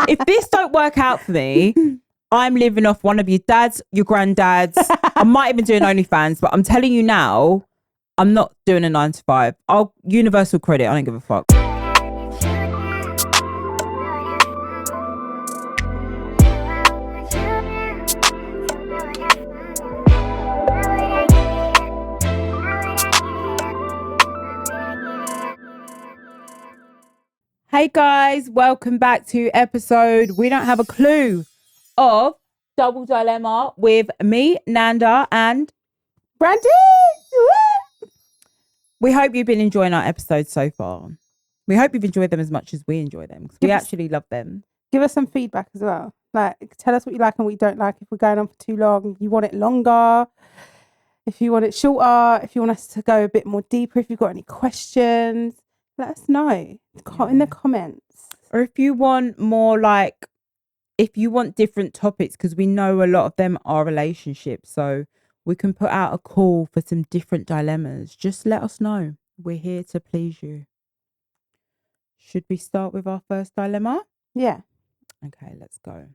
If this don't work out for me, I'm living off one of your dads, your granddads. I might even do an OnlyFans, but I'm telling you now, I'm not doing a 9 to 5. I'll universal credit. I don't give a fuck. Hey guys, welcome back to episode We Don't Have a Clue of Double Dilemma with me, Nanda, and Brandiece. We hope you've been enjoying our episodes so far. We hope you've enjoyed them as much as we enjoy them, because we actually love them. Give us some feedback as well. Like, tell us what you like and what you don't like. If we're going on for too long, if you want it longer, if you want it shorter, if you want us to go a bit more deeper, if you've got any questions, let us know in the comments. Or if you want more, like, if you want different topics, because we know a lot of them are relationships, so we can put out a call for some different dilemmas. Just let us know. We're here to please you. Should we start with our first dilemma? Yeah. Okay, let's go.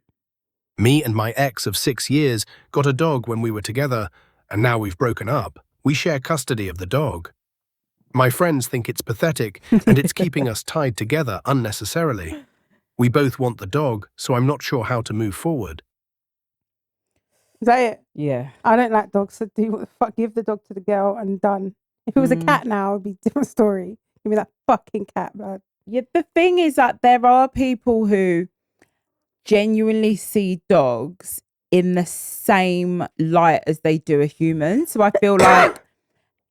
Me and my ex of 6 years got a dog when we were together, and now we've broken up. We share custody of the dog. My friends think it's pathetic, and it's keeping us tied together unnecessarily. We both want the dog, so I'm not sure how to move forward. Is that it? Yeah. I don't like dogs, so do what the fuck, give the dog to the girl and done. If it was a cat now, it'd be a different story. Give me that fucking cat, blood. Yeah, the thing is that there are people who genuinely see dogs in the same light as they do a human. So I feel like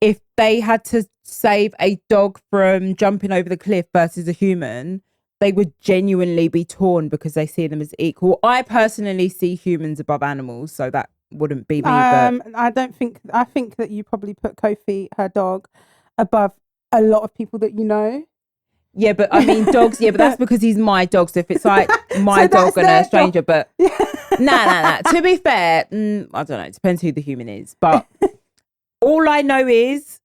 if they had to save a dog from jumping over the cliff versus a human, they would genuinely be torn because they see them as equal. I personally see humans above animals, so that wouldn't be me. I think that you probably put Kofi, her dog, above a lot of people that you know. Yeah, but I mean dogs, yeah, but that's because he's my dog. So if it's like my dog and a stranger, but nah. To be fair, I don't know. It depends who the human is. But all I know is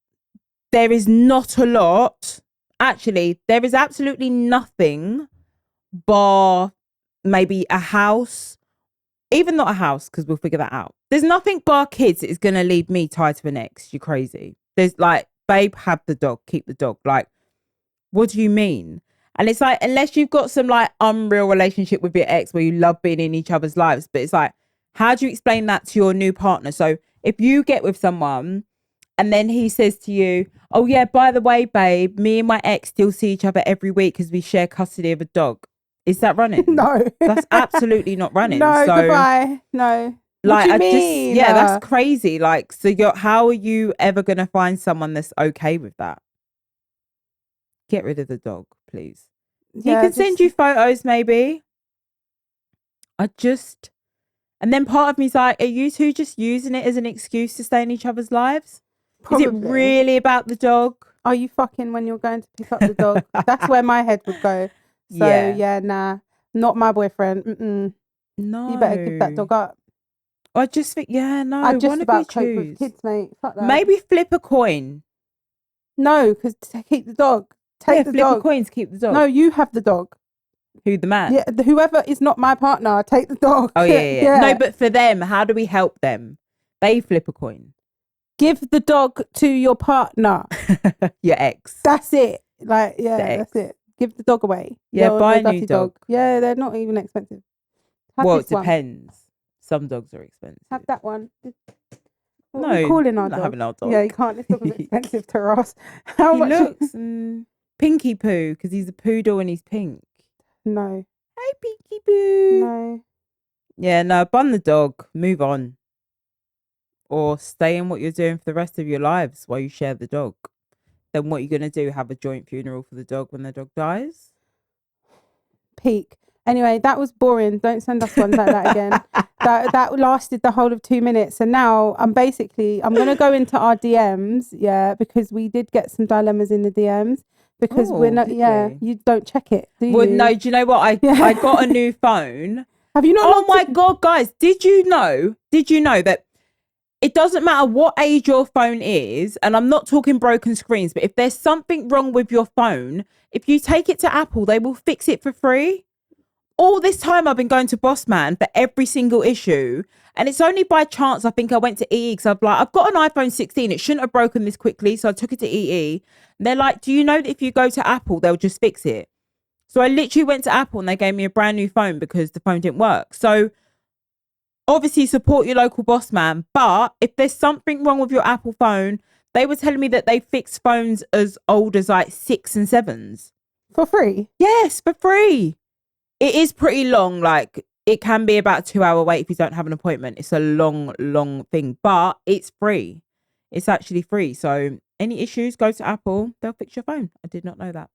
there is not a lot. Actually, there is absolutely nothing bar maybe a house. Even not a house, because we'll figure that out. There's nothing bar kids that is going to leave me tied to an ex. You're crazy. There's like, babe, have the dog, keep the dog. Like, what do you mean? And it's like, unless you've got some like unreal relationship with your ex where you love being in each other's lives, but it's like, how do you explain that to your new partner? So if you get with someone and then he says to you, oh yeah, by the way, babe, me and my ex still see each other every week because we share custody of a dog. Is that running? No. That's absolutely not running. No, so, goodbye. No. Like, what do you mean? That's crazy. Like, so how are you ever going to find someone that's okay with that? Get rid of the dog, please. Yeah, he can send you photos, maybe. And then part of me's like, are you two just using it as an excuse to stay in each other's lives? Probably. Is it really about the dog? Are you fucking when you're going to pick up the dog? That's where my head would go. So yeah, nah, not my boyfriend. No, you better give that dog up. I just think, no. I just about cope with kids, mate. Fuck that. Maybe flip a coin. No, because keep the dog. Take the flip dog. A coin to keep the dog. No, you have the dog. Who, the man? Yeah, whoever is not my partner, take the dog. Oh yeah. No, but for them, how do we help them? They flip a coin. Give the dog to your partner. Your ex. That's it. Like, yeah, that's it. Give the dog away. Yeah, buy a new dog. Yeah, they're not even expensive. Well, it depends. Some dogs are expensive. Have that one. What are we calling our not dog? having our dog. Yeah, you can't. This dog is expensive to us. How he much? Looks pinky poo because he's a poodle and he's pink. No. Hey, pinky poo. No. Yeah, no. Bun the dog. Move on. Or stay in what you're doing for the rest of your lives while you share the dog. Then what are you going to do? Have a joint funeral for the dog when the dog dies? Peak. Anyway, that was boring. Don't send us ones like that again. That lasted the whole of 2 minutes. And now I'm going to go into our DMs. Yeah, because we did get some dilemmas in the DMs. Because we're not, you don't check it, do you? Well, no, do you know what? I got a new phone. Have you not? Oh my God, guys. Did you know that it doesn't matter what age your phone is, and I'm not talking broken screens, but if there's something wrong with your phone, if you take it to Apple, they will fix it for free. all this time I've been going to Boss Man for every single issue. And it's only by chance I think I went to EE because I've got an iPhone 16. It shouldn't have broken this quickly. So I took it to EE. And they're like, do you know that if you go to Apple, they'll just fix it? So I literally went to Apple and they gave me a brand new phone because the phone didn't work. So obviously support your local Boss Man. But if there's something wrong with your Apple phone, they were telling me that they fix phones as old as like 6 and 7s. For free? Yes, for free. It is pretty long. Like, it can be about a 2-hour wait if you don't have an appointment. It's a long, long thing, but it's free. It's actually free. So any issues, go to Apple. They'll fix your phone. I did not know that.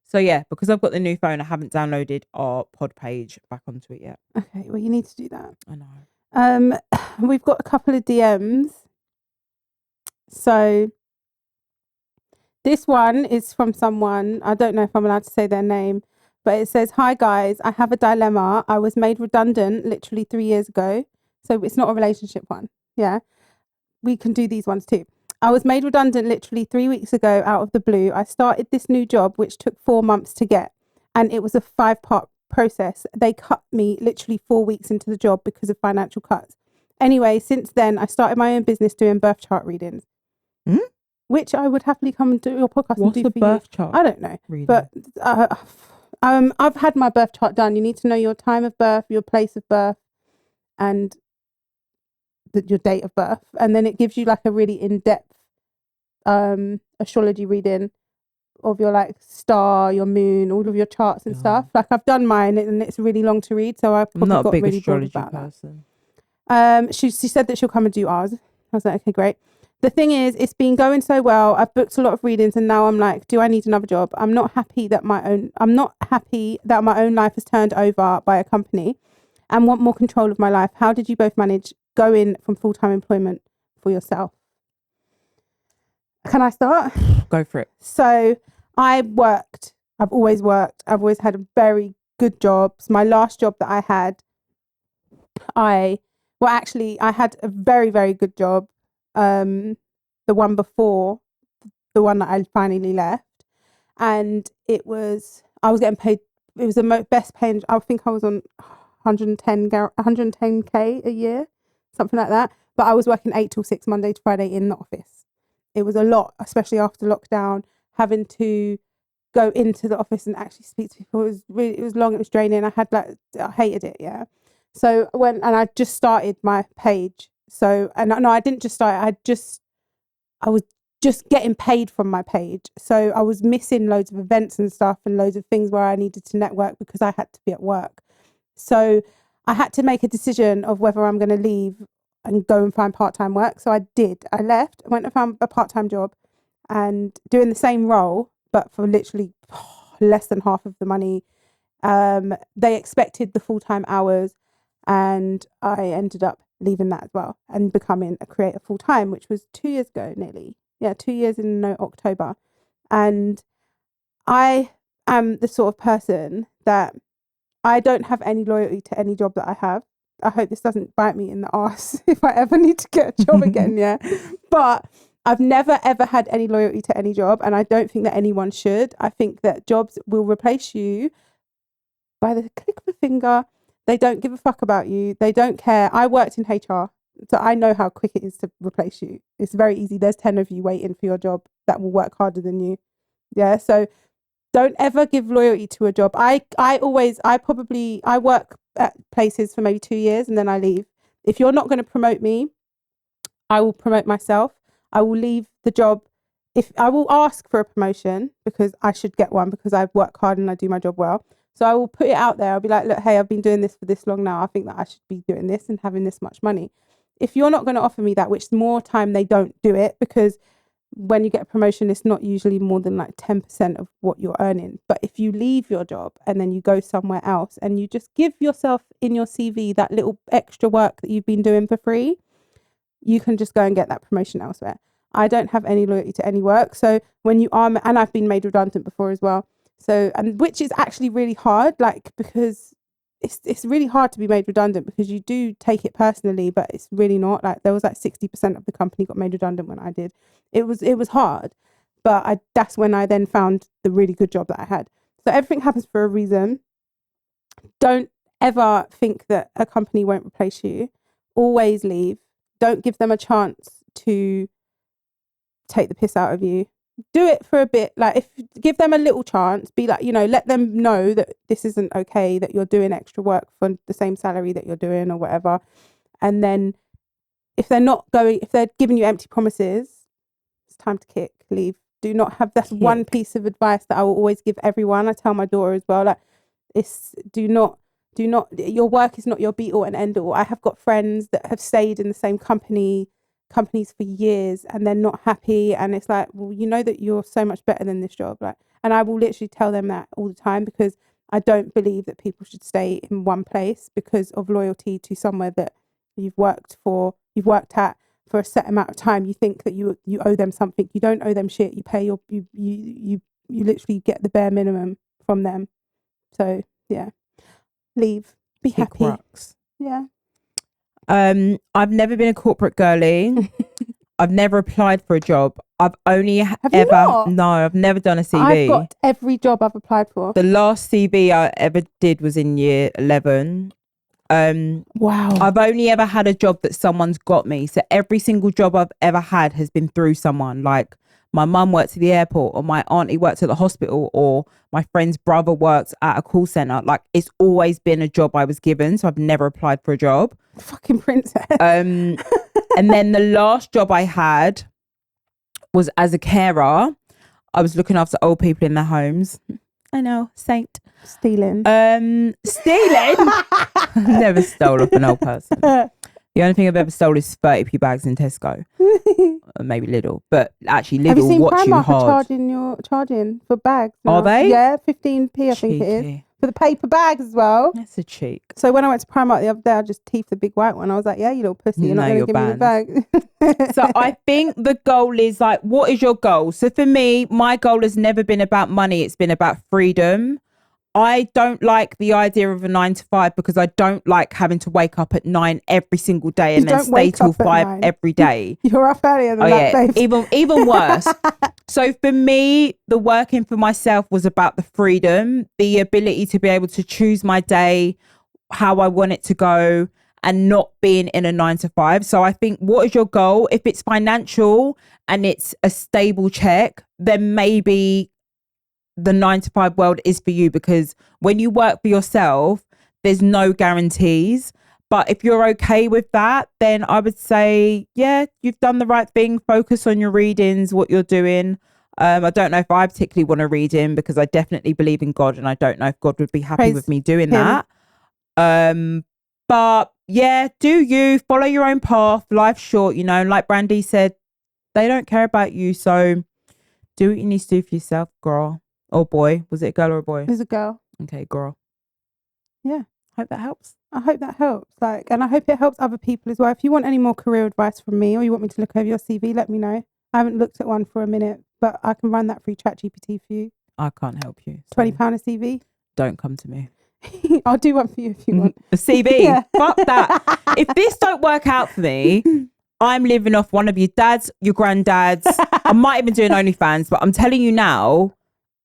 So yeah, because I've got the new phone, I haven't downloaded our pod page back onto it yet. Okay, well, you need to do that. I know. We've got a couple of DMs. So this one is from someone, I don't know if I'm allowed to say their name, but it says, "Hi guys, I have a dilemma. I was made redundant literally 3 years ago." So it's not a relationship one. Yeah. We can do these ones too. "I was made redundant literally 3 weeks ago out of the blue. I started this new job, which took 4 months to get. And it was a 5-part process. They cut me literally 4 weeks into the job because of financial cuts. Anyway, since then, I started my own business doing birth chart readings." Which I would happily come and do your podcast What's and do a for birth you. chart? I don't know. reading? But I've had my birth chart done. You need to know your time of birth, your place of birth, and your date of birth. And then it gives you like a really in-depth astrology reading of your like star, your moon, all of your charts and stuff. Like I've done mine and it's really long to read. So I I'm probably not a got big really bored astrology about person. that. She said that she'll come and do ours. I was like, okay, great. "The thing is, it's been going so well. I've booked a lot of readings and now I'm like, do I need another job? I'm not happy that my own life has turned over by a company and want more control of my life. How did you both manage going from full-time employment for yourself?" Can I start? Go for it. So I've always worked. I've always had very good jobs. My last job that I had, I had a very, very good job. The one before the one that I finally left, and I was getting paid. It was the best paying. I think I was on 110k a year, something like that. But I was working 8 till 6 Monday to Friday in the office. It was a lot, especially after lockdown, having to go into the office and actually speak to people. It was long. It was draining. I hated it. Yeah. So I just started my page. So, and no, I didn't just start. I was just getting paid from my page. So I was missing loads of events and stuff and loads of things where I needed to network because I had to be at work. So I had to make a decision of whether I'm going to leave and go and find part-time work. So I did. I left, went and found a part-time job and doing the same role, but for literally less than half of the money. They expected the full-time hours and I ended up leaving that as well and becoming a creator full-time, which was 2 years ago nearly. Yeah, 2 years in October. And I am the sort of person that I don't have any loyalty to any job that I have. I hope this doesn't bite me in the arse if I ever need to get a job again, yeah. But I've never, ever had any loyalty to any job, and I don't think that anyone should. I think that jobs will replace you by the click of a finger. They don't give a fuck about you. They don't care. I worked in HR, so I know how quick it is to replace you. It's very easy. There's 10 of you waiting for your job that will work harder than you. Yeah, so don't ever give loyalty to a job. I work at places for maybe 2 years and then I leave. If you're not going to promote me, I will promote myself. I will leave the job. If I will ask for a promotion because I should get one because I work hard and I do my job well. So I will put it out there. I'll be like, look, hey, I've been doing this for this long now. I think that I should be doing this and having this much money. If you're not going to offer me that, which more time they don't do it, because when you get a promotion, it's not usually more than like 10% of what you're earning. But if you leave your job and then you go somewhere else and you just give yourself in your CV that little extra work that you've been doing for free, you can just go and get that promotion elsewhere. I don't have any loyalty to any work. So when you are, and I've been made redundant before as well. So, and which is actually really hard, like, because it's really hard to be made redundant because you do take it personally, but it's really not. Like, there was like 60% of the company got made redundant when I did. It was hard, but that's when I then found the really good job that I had. So everything happens for a reason. don't ever think that a company won't replace you. Always leave. Don't give them a chance to take the piss out of you. Do it for a bit. Like, give them a little chance. Be like, let them know that this isn't okay, that you're doing extra work for the same salary that you're doing or whatever. And then if they're giving you empty promises, it's time to kick, leave. Do not have, that's one piece of advice that I will always give everyone. I tell my daughter as well, like, do not, your work is not your be all and end all. I have got friends that have stayed in the same companies for years and they're not happy, and it's like, well, you know that you're so much better than this job, like, and I will literally tell them that all the time, because I don't believe that people should stay in one place because of loyalty to somewhere that you've worked at for a set amount of time. You think that you owe them something. You don't owe them shit. You pay you literally get the bare minimum from them. So yeah, leave, be happy. Rocks. Yeah. I've never been a corporate girly. I've never applied for a job. I've only I've never done a CV. I've got every job I've applied for. The last CV I ever did was in year 11. Wow. I've only ever had a job that someone's got me. So every single job I've ever had has been through someone. Like, my mum worked at the airport, or my auntie worked at the hospital, or my friend's brother worked at a call center. Like, it's always been a job I was given. So I've never applied for a job. Fucking princess. And then the last job I had was as a carer. I was looking after old people in their homes. I know, saint. Stealing. Stealing? Never stole off an old person. The only thing I've ever stole is 30p bags in Tesco. Maybe Lidl. But actually, Lidl, have you seen watch you Primark hard. charging for bags now? Are they? Yeah, 15p I think it is. For the paper bags as well. That's a cheek. So when I went to Primark the other day, I just teethed the big white one. I was like, yeah, you little pussy. You're not going to give me the bag. So I think the goal is like, what is your goal? So for me, my goal has never been about money. It's been about freedom. I don't like the idea of a 9 to 5 because I don't like having to wake up at 9 every single day and then stay till 5 every day. You're up earlier than that, babe. Even worse. So for me, the working for myself was about the freedom, the ability to be able to choose my day, how I want it to go, and not being in a 9 to 5. So I think, what is your goal? If it's financial and it's a stable check, then maybe the 9 to 5 world is for you, because when you work for yourself, there's no guarantees. But if you're okay with that, then I would say, yeah, you've done the right thing. Focus on your readings, what you're doing. I don't know if I particularly want to read in, because I definitely believe in God, and I don't know if God would be happy with me doing that. But yeah, do you follow your own path? Life's short, like Brandiece said, they don't care about you. So do what you need to do for yourself, girl. Or boy. Was it a girl or a boy? It was a girl. Okay, girl. Yeah. Hope that helps. I hope that helps. And I hope it helps other people as well. If you want any more career advice from me, or you want me to look over your CV, let me know. I haven't looked at one for a minute, but I can run that through ChatGPT for you. I can't help you. £20 a CV. Don't come to me. I'll do one for you if you want. A CV? Yeah. Fuck that. If this don't work out for me, I'm living off one of your dads, your granddads. I might even do an OnlyFans, but I'm telling you now,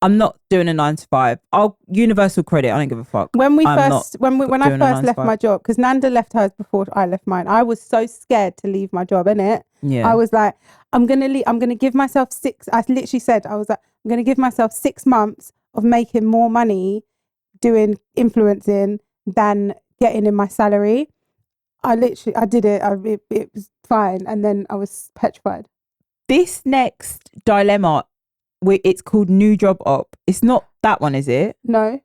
I'm not doing a 9 to 5. I'll universal credit. I don't give a fuck. When I first left my job, because Nanda left hers before I left mine, I was so scared to leave my job, innit? Yeah. I was like, I'm gonna give myself 6. I literally said, I was like, I'm gonna give myself 6 months of making more money doing influencing than getting in my salary. I did it. It was fine, and then I was petrified. This next dilemma, it's called New Job Op. It's not that one, is it? No.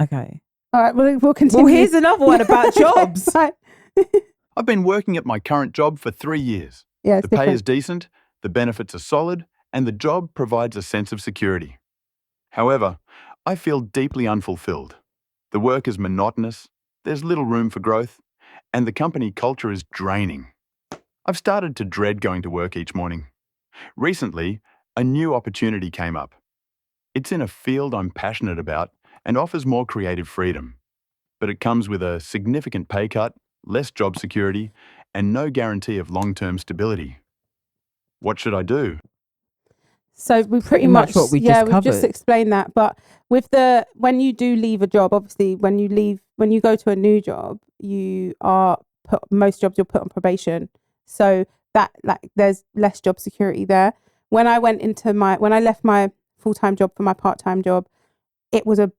Okay. All right, we'll continue. Well, here's another one about jobs. Right. I've been working at my current job for 3 years. Yeah, the pay is decent, the benefits are solid, and the job provides a sense of security. However, I feel deeply unfulfilled. The work is monotonous, there's little room for growth, and the company culture is draining. I've started to dread going to work each morning. Recently, a new opportunity came up. It's in a field I'm passionate about and offers more creative freedom. But it comes with a significant pay cut, less job security, and no guarantee of long-term stability. What should I do? So we pretty much what we just we've just covered. explained that. But with when you do leave a job, obviously when you go to a new job, most jobs you're put on probation. So that there's less job security there. When I left my full-time job for my part-time job, it was a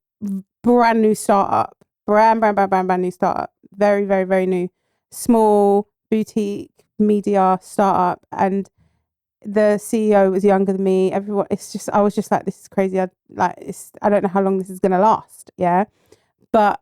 brand new startup, brand new startup, very, very, very new, small boutique media startup, and the CEO was younger than me. Everyone, I was just like, this is crazy. I don't know how long this is gonna last. Yeah, but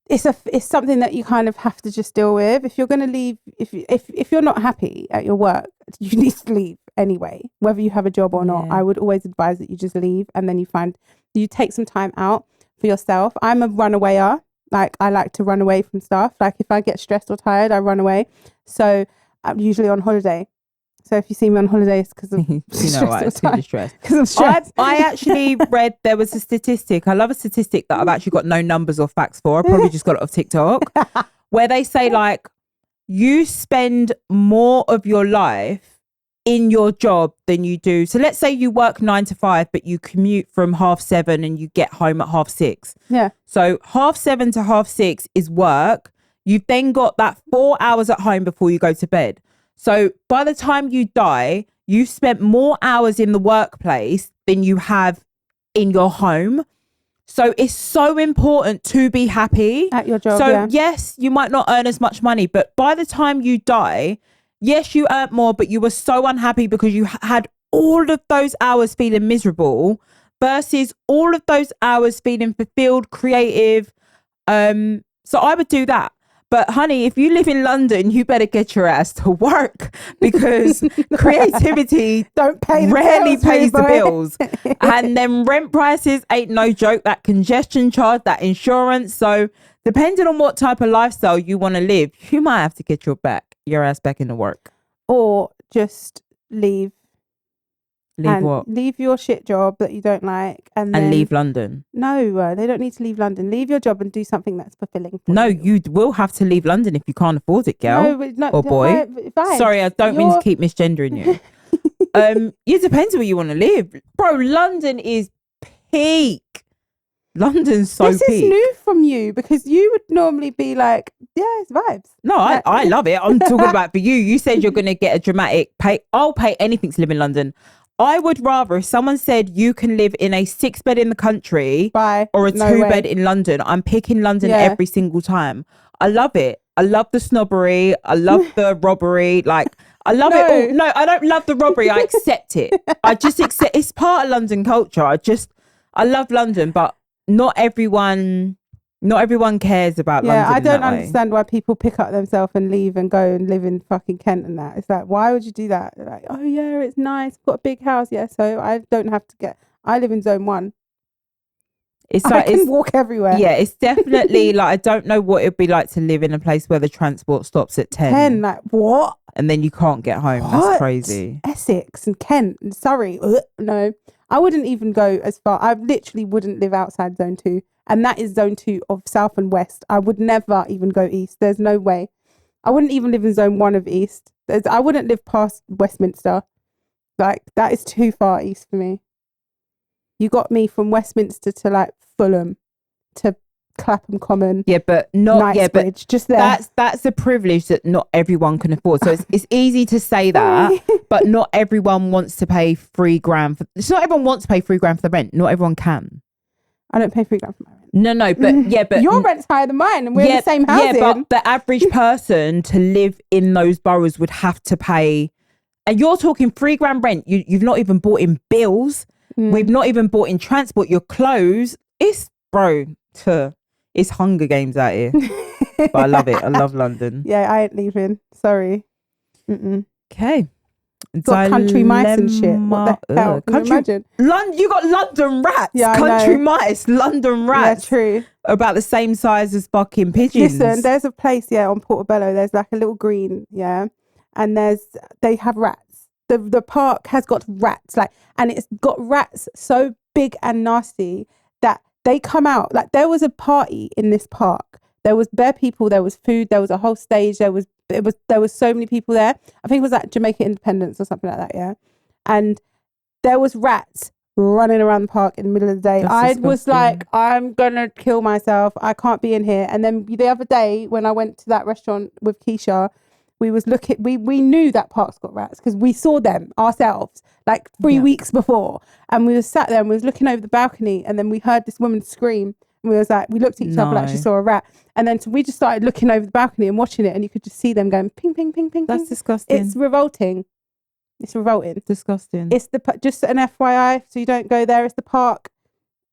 it's something that you kind of have to just deal with. If you're gonna leave, if you're not happy at your work, you need to leave anyway, whether you have a job or not. I would always advise that you just leave, and then you take some time out for yourself. I'm a runawayer. Like, I like to run away from stuff. Like, if I get stressed or tired, I run away. So I'm usually on holiday. So if you see me on holiday, it's because of stress. I actually read there was a statistic. I love a statistic that I've actually got no numbers or facts for. I probably just got it off TikTok, where they say like you spend more of your life in your job than you do. So let's say you work 9 to 5, but you commute from 7:30 and you get home at 6:30. Yeah. So 7:30 to 6:30 is work. You've then got that 4 hours at home before you go to bed. So by the time you die, you've spent more hours in the workplace than you have in your home. So it's so important to be happy at your job. So yes, you might not earn as much money, but by the time you die, yes, you earned more, but you were so unhappy because you had all of those hours feeling miserable versus all of those hours feeling fulfilled, creative. So I would do that. But honey, if you live in London, you better get your ass to work, because creativity rarely pays the bills. And then rent prices ain't no joke, that congestion charge, that insurance. So depending on what type of lifestyle you want to live, you might have to get your ass back into work. Or just leave. What? Leave your shit job that you don't like, and leave London. No, they don't need to leave London. Leave your job and do something that's fulfilling. You will have to leave London if you can't afford it, girl. No, or boy. Sorry, I don't mean to keep misgendering you. It depends where you want to live, bro. London is peak. London's so peak. This is new from you, because you would normally be like, yeah, it's vibes. No, I love it. I'm talking about for you. You said you're going to get a dramatic pay. I'll pay anything to live in London. I would rather, if someone said you can live in a 6-bed in the country or a 2-bed in London, I'm picking London every single time. I love it. I love the snobbery. I love the robbery. Like, I love it all. No, I don't love the robbery. I accept it. I just accept it's part of London culture. I love London, but not everyone cares about London. Yeah, I don't understand why people pick up themselves and leave and go and live in fucking Kent and that. It's like, why would you do that? They're like, oh yeah, it's nice, got a big house, yeah, so I don't have to I live in zone 1. I can walk everywhere. Yeah, it's definitely like, I don't know what it'd be like to live in a place where the transport stops at 10. 10, like what? And then you can't get home. What? That's crazy. Essex and Kent and Surrey. No, I wouldn't even go as far. I literally wouldn't live outside zone 2. And that is zone 2 of south and west. I would never even go east. There's no way. I wouldn't even live in zone 1 of east. I wouldn't live past Westminster. Like, that is too far east for me. You got me from Westminster to like Fulham to Clapham Common. Yeah, but not Knightsbridge, just there. That's a privilege that not everyone can afford. So it's easy to say that, but not everyone wants to pay $3,000 it's not everyone wants to pay $3,000 for the rent. Not everyone can. I don't pay $3,000 for my rent. No, but your rent's higher than mine, and we're in the same housing. Yeah, but the average person to live in those boroughs would have to pay, and you're talking $3,000 rent. You've not even bought in bills. We've not even bought in transport, your clothes. It's Hunger Games out here. But I love it. I love London. Yeah, I ain't leaving. Sorry. Okay. Got country mice and shit. What the hell? Can you imagine? You got London rats. Yeah, country mice, London rats. Yeah, true. About the same size as fucking pigeons. Listen, there's a place, on Portobello. There's like a little green, and they have rats. The park has got rats, and it's got rats so big and nasty that they come out. Like, there was a party in this park. There was bare people. There was food. There was a whole stage. There was so many people there. I think it was like Jamaica Independence or something like that. Yeah, and there was rats running around the park in the middle of the day. I was like, I'm gonna kill myself. I can't be in here. And then the other day when I went to that restaurant with Keisha, we knew that park's got rats because we saw them ourselves like 3 weeks before, and we were sat there and we was looking over the balcony, and then we heard this woman scream, and we looked at each other like she saw a rat, and then we just started looking over the balcony and watching it, and you could just see them going ping ping ping ping. That's disgusting. It's revolting. It's revolting. Disgusting. It's just an FYI, so you don't go there. It's the park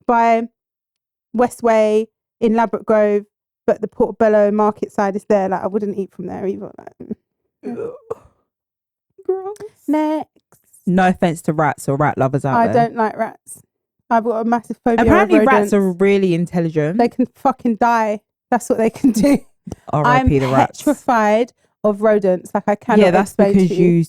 by Westway in Ladbroke Grove, but the Portobello market side is there. Like, I wouldn't eat from there either. Like, gross. Next. No offense to rats or rat lovers out there. I don't like rats. I've got a massive phobia Apparently of rodents. rats are really intelligent. They can fucking die. That's what they can do. R.I.P. the rats. I'm petrified of rodents. Like, I cannot. Yeah, that's explain because to you.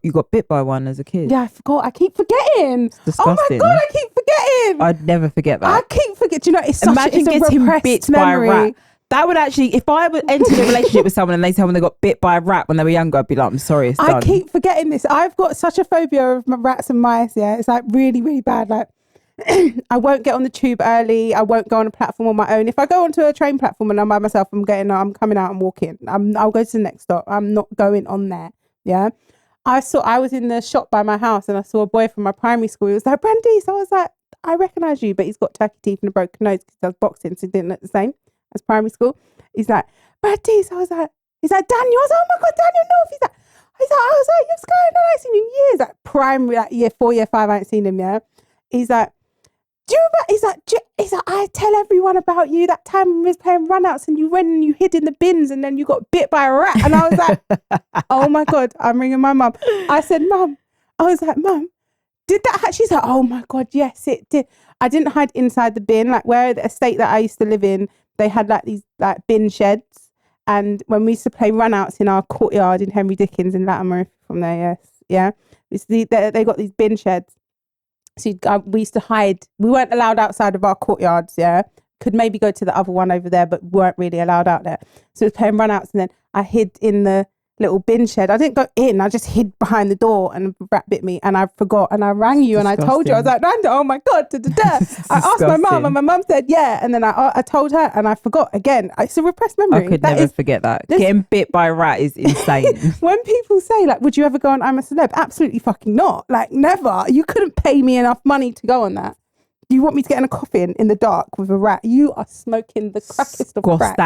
you got bit by one as a kid. Yeah, I forgot. I keep forgetting. It's disgusting. Oh my God, I keep forgetting. I'd never forget that. I keep forgetting. You know, it's Imagine it's a getting repressed bit memory. by a rat. That would actually, if I would enter a relationship with someone and they tell me they got bit by a rat when they were younger, I'd be like, I'm sorry, it's done. I keep forgetting this. I've got such a phobia of rats and mice. Yeah, it's like really, really bad. Like, I won't get on the tube early. I won't go on a platform on my own. If I go onto a train platform and I'm by myself, I'm coming out and walking. I'll go to the next stop. I'm not going on there. Yeah. I was in the shop by my house and I saw a boy from my primary school. He was like, Brandiece. I was like, I recognise you, but he's got turkey teeth and a broken nose because he does boxing, so he didn't look the same as primary school. He's like, Brandiece. I was like, he's like, Daniel. I was like, oh my God, Daniel North. I was like, you're scared. I ain't seen him in years. Like primary, like year 4, year 5, I ain't seen him. Yeah. He's like, do you remember? He's like, I tell everyone about you that time when we was playing runouts and you went and you hid in the bins and then you got bit by a rat. And I was like, oh my God, I'm ringing my mum. I said, Mum, I was like, Mum, did that happen? She's like, oh my God, yes, it did. I didn't hide inside the bin. Like where the estate that I used to live in, they had like these like bin sheds. And when we used to play runouts in our courtyard in Henry Dickens in Latimer from there, yes, yeah. They got these bin sheds. So we used to hide. We weren't allowed outside of our courtyards, yeah. Could maybe go to the other one over there, but weren't really allowed out there. So it was playing runouts, and then I hid in the little bin shed. I didn't go in. I just hid behind the door, and a rat bit me, and I forgot. And I rang you, and I told you. I was like, Nanda, oh my God, I asked my mum, and my mum said, yeah. And then I told her, and I forgot again. It's a repressed memory. I could never forget that. Getting bit by a rat is insane. When people say, like, would you ever go on I'm a Celeb? Absolutely fucking not. Like, never. You couldn't pay me enough money to go on that. You want me to get in a coffin in the dark with a rat? You are smoking the crackest of crack.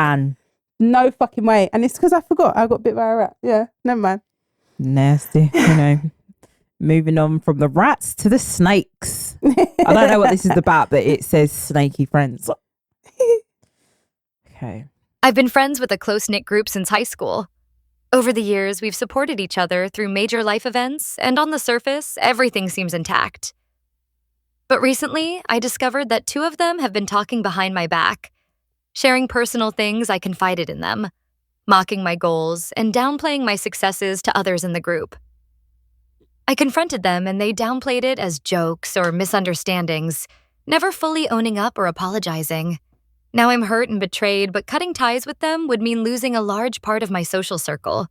No fucking way. And it's because I forgot I got bit by a rat. Yeah, never mind. Nasty. Moving on from the rats to the snakes. I don't know what this is about, but it says snaky friends. Okay. I've been friends with a close-knit group since high school. Over the years, we've supported each other through major life events, and on the surface, everything seems intact. But recently, I discovered that 2 of them have been talking behind my back, sharing personal things I confided in them, mocking my goals, and downplaying my successes to others in the group. I confronted them and they downplayed it as jokes or misunderstandings, never fully owning up or apologizing. Now I'm hurt and betrayed, but cutting ties with them would mean losing a large part of my social circle,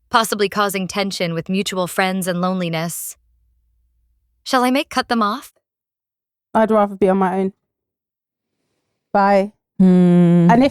possibly causing tension with mutual friends and loneliness. Shall I cut them off? I'd rather be on my own. Bye. And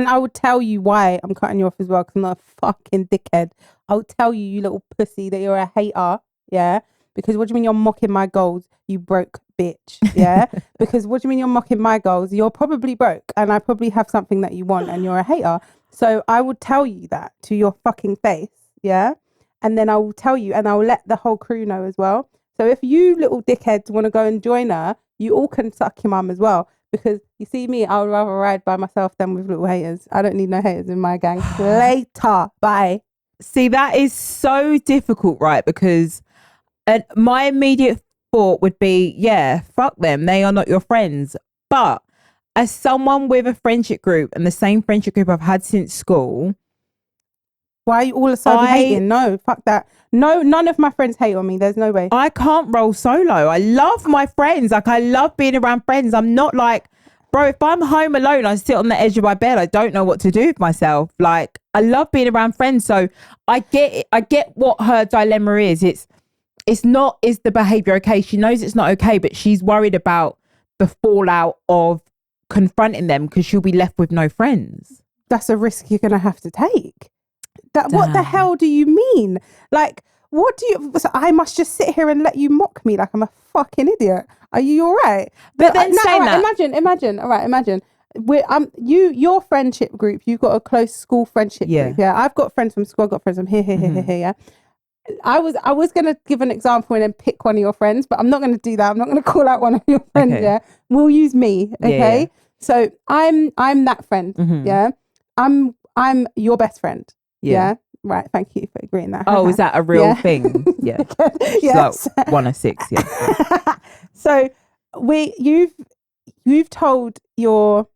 I would tell you why I'm cutting you off as well, because I'm not a fucking dickhead. I would tell you, you little pussy, that you're a hater, yeah? Because what do you mean you're mocking my goals, you broke bitch, yeah? Because what do you mean you're mocking my goals? You're probably broke, and I probably have something that you want, and you're a hater. So I would tell you that to your fucking face, yeah? And then I will tell you, and I will let the whole crew know as well. So if you little dickheads want to go and join her, you all can suck your mum as well. Because you see me, I would rather ride by myself than with little haters. I don't need no haters in my gang. Later. Bye. See, that is so difficult, right? Because my immediate thought would be, yeah, fuck them. They are not your friends. But as someone with a friendship group and the same friendship group I've had since school. Why are you all of a sudden hating? No, fuck that. No, none of my friends hate on me. There's no way. I can't roll solo. I love my friends. Like, I love being around friends. I'm not like, bro, if I'm home alone, I sit on the edge of my bed. I don't know what to do with myself. Like, I love being around friends. So I get it. I get what her dilemma is. It's, it's not, is the behavior okay? She knows it's not okay, but she's worried about the fallout of confronting them because she'll be left with no friends. That's a risk you're going to have to take. What the hell do you mean? Like, what do you... So I must just sit here and let you mock me like I'm a fucking idiot. Are you all right? But then saying that... Imagine. All right, imagine. Your friendship group, you've got a close school friendship group. Yeah, I've got friends from school. I've got friends from here. Yeah. I was going to give an example and then pick one of your friends, but I'm not going to do that. I'm not going to call out one of your friends. Okay. Yeah, we'll use me. Okay. Yeah. So I'm that friend. Yeah. I'm your best friend. Yeah. Right. Thank you for agreeing that. Oh, is that a real thing? Yeah. Yes. Like 1 of 6. Yeah. So you've told you've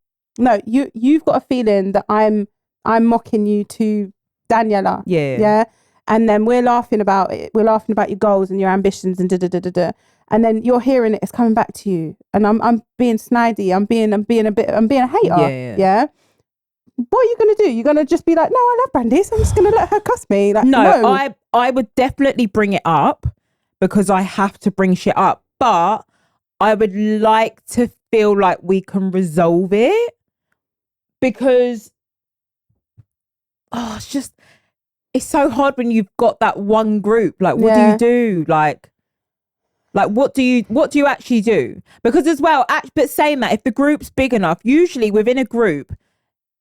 got a feeling that I'm mocking you to Daniela. Yeah. Yeah. And then we're laughing about it. We're laughing about your goals and your ambitions and da. And then you're hearing it. It's coming back to you. And I'm being snidey. I'm being a hater. Yeah. What are you going to do? You're going to just be like, no, I love Brandiece. I'm just going to let her cuss me. Like, no, I would definitely bring it up because I have to bring shit up. But I would like to feel like we can resolve it because, it's so hard when you've got that one group. Like, what do you do? Like what do you actually do? Because as well, but saying that, if the group's big enough, usually within a group,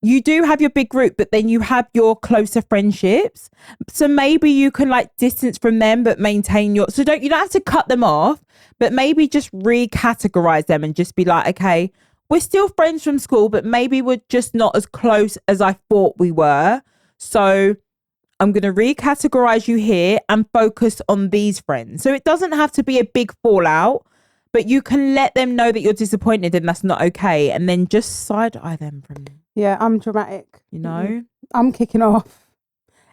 you do have your big group, but then you have your closer friendships. So maybe you can like distance from them, but maintain you don't have to cut them off, but maybe just recategorize them and just be like, okay, we're still friends from school, but maybe we're just not as close as I thought we were. So I'm going to recategorize you here and focus on these friends. So it doesn't have to be a big fallout, but you can let them know that you're disappointed and that's not okay. And then just side-eye them from... Yeah, I'm dramatic. You know? I'm kicking off.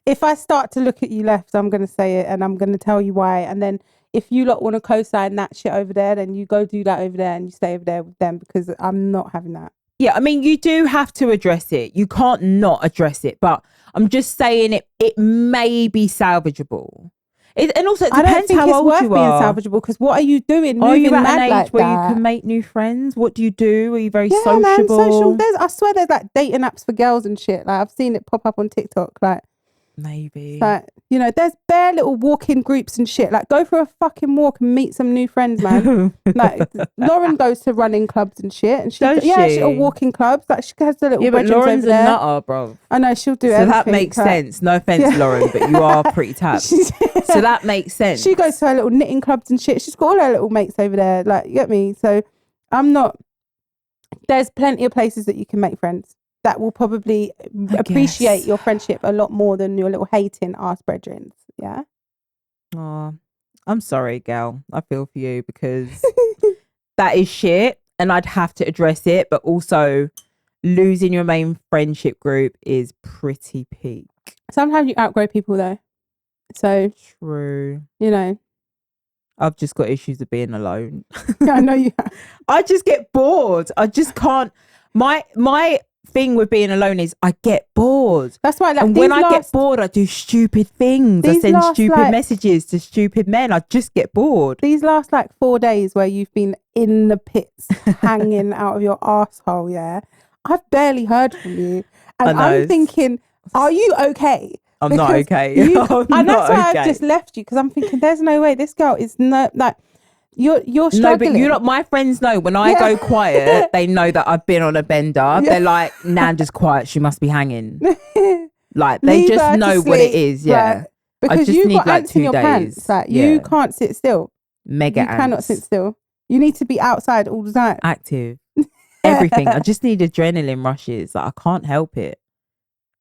If I start to look at you left, I'm going to say it and I'm going to tell you why. And then if you lot want to co-sign that shit over there, then you go do that over there and you stay over there with them because I'm not having that. Yeah, I mean, you do have to address it. You can't not address it. But I'm just saying it may be salvageable. And also, it depends how old you are. I don't think it's worth being salvageable because what are you doing? Are you at an age where you can make new friends? What do you do? Are you very sociable? Man, social. I swear there's like dating apps for girls and shit. Like I've seen it pop up on TikTok. Like maybe. Like, you know, there's bare little walking groups and shit. Like go for a fucking walk and meet some new friends, man. Like Lauren goes to running clubs and shit. And she'll walk in clubs. Like she has the little but Lauren's a nutter, bro. I know, she'll do everything. So that makes sense. No offense, Lauren, but you are pretty tapped. So that makes sense. She goes to her little knitting clubs and shit. She's got all her little mates over there. Like, you get me? So there's plenty of places that you can make friends that will probably appreciate your friendship a lot more than your little hating ass brethren. Yeah. Oh, I'm sorry, gal. I feel for you because that is shit and I'd have to address it. But also losing your main friendship group is pretty peak. Sometimes you outgrow people though. So true. You know. I've just got issues of being alone. Yeah, I know you have. I just get bored. I just can't. My thing with being alone is I get bored. That's why. Like, and when I get bored, I do stupid things. I send stupid messages to stupid men. I just get bored. These last 4 days where you've been in the pits, hanging out of your arsehole, yeah, I've barely heard from you, and I'm thinking, are you okay? I'm not okay. And that's why I've just left you because I'm thinking, there's no way this girl is not like. You're struggling. No, but my friends know when I go quiet, they know that I've been on a bender. Yeah. They're like, Nanda's quiet. She must be hanging. Like they just know what it is. Yeah. Like, because I just need ants 2 in your days. Pants. Like you can't sit still. Mega ants. You cannot sit still. You need to be outside all the time. Active. Everything. I just need adrenaline rushes. Like I can't help it.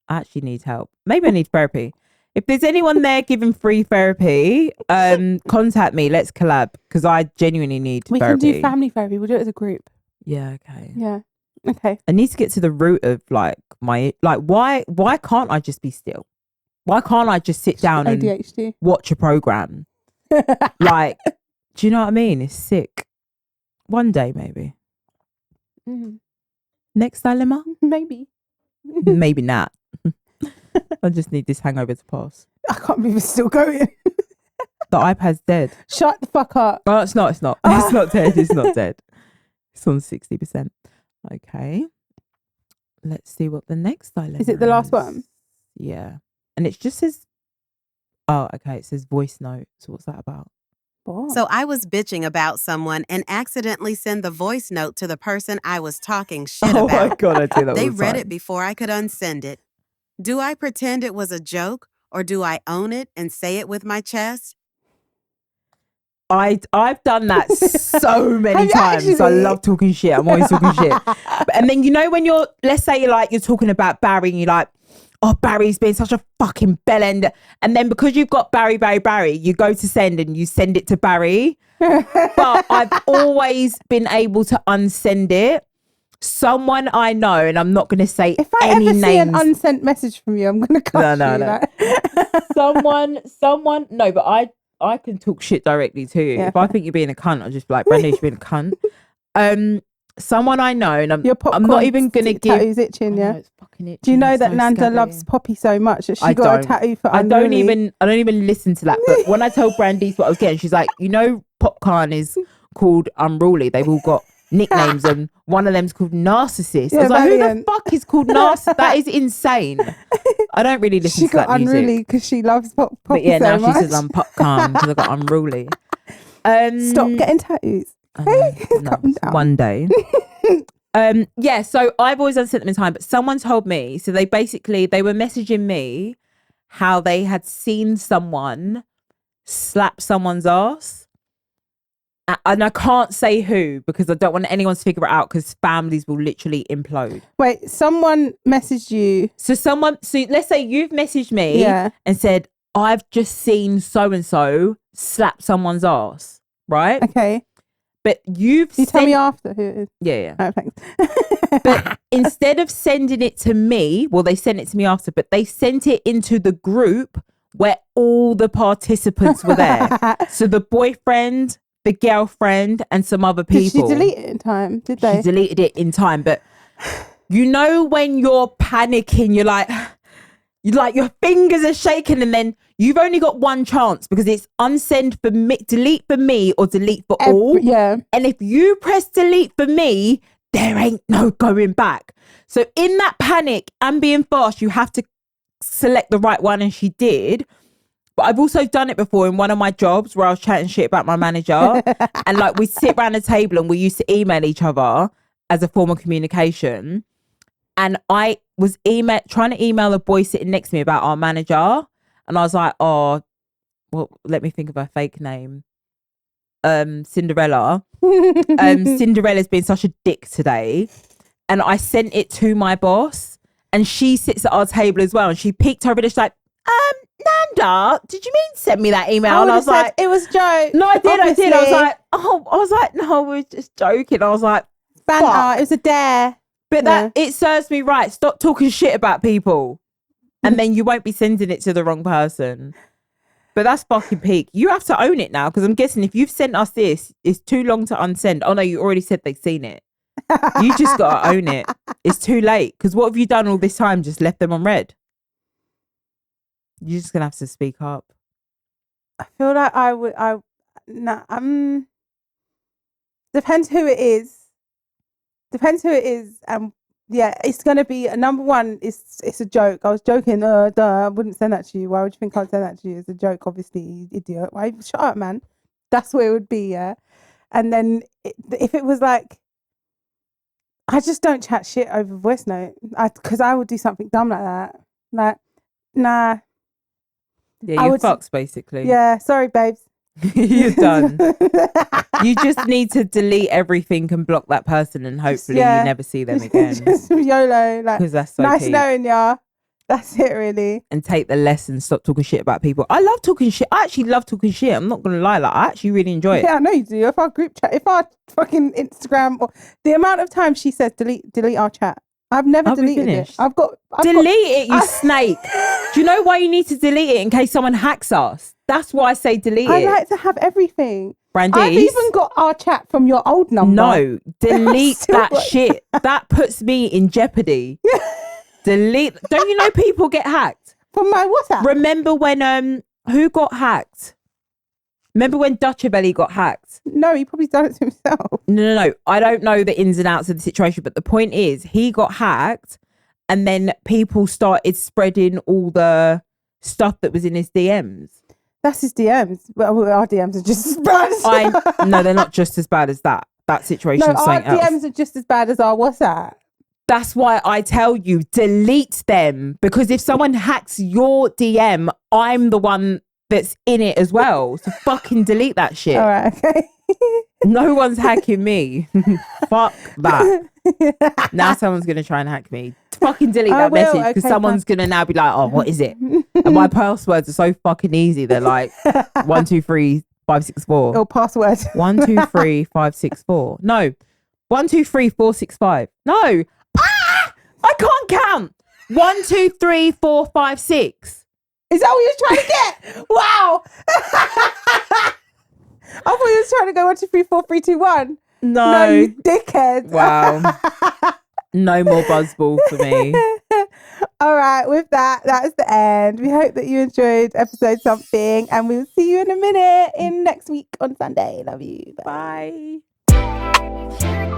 I actually need help. Maybe I need therapy. If there's anyone there giving free therapy, contact me. Let's collab because I genuinely need therapy. We can do family therapy. We'll do it as a group. Yeah. Okay. Yeah. Okay. I need to get to the root of why can't I just be still? Why can't I just sit down ADHD. And watch a program? Like, do you know what I mean? It's sick. One day, maybe. Mm-hmm. Next dilemma? Maybe. Maybe not. I just need this hangover to pass. I can't believe it's still going. The iPad's dead. Shut the fuck up. Oh, it's not. It's not dead. It's not dead. It's on 60%. Okay. Let's see what the next dilemma Is it the last one? Yeah. And it just says, oh, okay. It says voice note. So what's that about? What? So I was bitching about someone and accidentally sent the voice note to the person I was talking shit Oh about. my God, I do that They all the read time. it before I could unsend it. Do I pretend it was a joke or do I own it and say it with my chest? I've done that so many Have you times. I actually? love talking shit. I'm always talking shit. And then, you know, when let's say you're talking about Barry and you're like, oh, Barry's been such a fucking bellend. And then because you've got Barry, you go to send and you send it to Barry. But I've always been able to unsend it. Someone I know, and I'm not going to say If I any ever see an names. unsent message from you, I'm going to cut No. you. Like. someone, no, but I can talk shit directly to you. Yeah. If I think you're being a cunt, I'll just be like, Brandiece, you're being a cunt. Someone I know, and I'm not even going to give... Tattoo's itching, yeah? Oh, it's fucking itching. Do you know It's that so Nanda scabby. loves Poppy so much that she I got a don't. tattoo for I don't Unruly? even listen to that. But when I told Brandiece what I was getting, she's like, you know, Popcorn is called Unruly. They've all got nicknames and one of them's called Narcissist. I was like, who the brilliant. fuck is called Narcissist? That is insane. I don't really listen She to that got music. Unruly because she loves Poppy But yeah, so now much. she says I'm Popcorn because I got Unruly. Stop getting tattoos. I know, no, Calm down. one day. Yeah, so I've always unsent them in time, but someone told me, so they were messaging me how they had seen someone slap someone's ass. And I can't say who because I don't want anyone to figure it out because families will literally implode. Wait, someone messaged you. So let's say you've messaged me Yeah. and said, I've just seen so-and-so slap someone's ass, right? Okay. But You tell me after who it is. Yeah. Oh, thanks. But instead of sending it to me, well, they sent it to me after, but they sent it into the group where all the participants were there. So the boyfriend, the girlfriend, and some other people. Did she delete it in time? Did they? She deleted it in time. But you know when you're panicking, you're like your fingers are shaking and then you've only got one chance because it's unsend for me, delete for me or delete for all. Yeah. And if you press delete for me, there ain't no going back. So in that panic and being fast, you have to select the right one, and she did. But I've also done it before in one of my jobs where I was chatting shit about my manager and like we sit around a table and we used to email each other as a form of communication. And I was trying to email a boy sitting next to me about our manager. And I was like, oh, well, let me think of her fake name. Cinderella. Cinderella's been such a dick today. And I sent it to my boss and she sits at our table as well. And she peeked over and she's like, Nanda, did you mean send me that email? And I was like, it was a joke. no, I did. I was Obviously. like, no, we're just joking. I was like, Banter. fuck. It was a dare. But it serves me right. Stop talking shit about people. And then you won't be sending it to the wrong person. But that's fucking peak. You have to own it now because I'm guessing if you've sent us this, it's too long to unsend. Oh no, you already said they've seen it. You just got to own it. It's too late. Because what have you done all this time? Just left them on red. You're just going to have to speak up. I feel like depends who it is. And yeah, it's going to be number one. It's a joke. I was joking. Duh, I wouldn't send that to you. Why would you think I'd send that to you? It's a joke, obviously, you idiot. Why? Shut up, man. That's what it would be, yeah. And then if it was like, I just don't chat shit over voice note because I would do something dumb like that. Like, nah. Yeah, you're fucks, basically. Yeah, sorry, babes. You're done. You just need to delete everything and block that person and hopefully you never see them again. Just YOLO. Like, because that's so nice peak. knowing ya. That's it, really. And take the lesson. Stop talking shit about people. I love talking shit. I actually love talking shit. I'm not going to lie. Like, I actually really enjoy it. Yeah, I know you do. If our group chat, if our fucking Instagram, or the amount of times she says delete our chat. I've never deleted it. I've got delete it, you snake. Do you know why you need to delete it in case someone hacks us? That's why I say delete it. I like to have everything. Brandiece, I've even got our chat from your old number. No, delete that shit. That puts me in jeopardy. Delete. Don't you know people get hacked? From my WhatsApp. Remember when who got hacked? Remember when Dutchabelly got hacked? No, he probably done it to himself. No. I don't know the ins and outs of the situation, but the point is he got hacked and then people started spreading all the stuff that was in his DMs. That's his DMs. Well, our DMs are just as bad. No, they're not just as bad as that. That situation No, is our something else. DMs are just as bad as our WhatsApp. That's why I tell you, delete them. Because if someone hacks your DM, I'm the one that's in it as well. So fucking delete that shit. All right, okay. No one's hacking me. Fuck that. Now someone's going to try and hack me. Fucking delete that message because someone's going to now be like, oh, what is it? And my passwords are so fucking easy. They're like 1, 2, 3, 5, 6, 4. Or password. 1, 2, 3, 5, 6, 4. No. 1, 2, 3, 4, 6, 5. No. Ah! I can't count. 1, 2, 3, 4, 5, 6. Is that what you're trying to get? Wow. I thought you was trying to go 1, 2, 3, 4, 3, 2, 1. No, you dickhead. Wow. No more buzzball for me. All right, with that is the end. We hope that you enjoyed episode something, and we'll see you in a minute in next week on Sunday. Love you. Bye. Bye.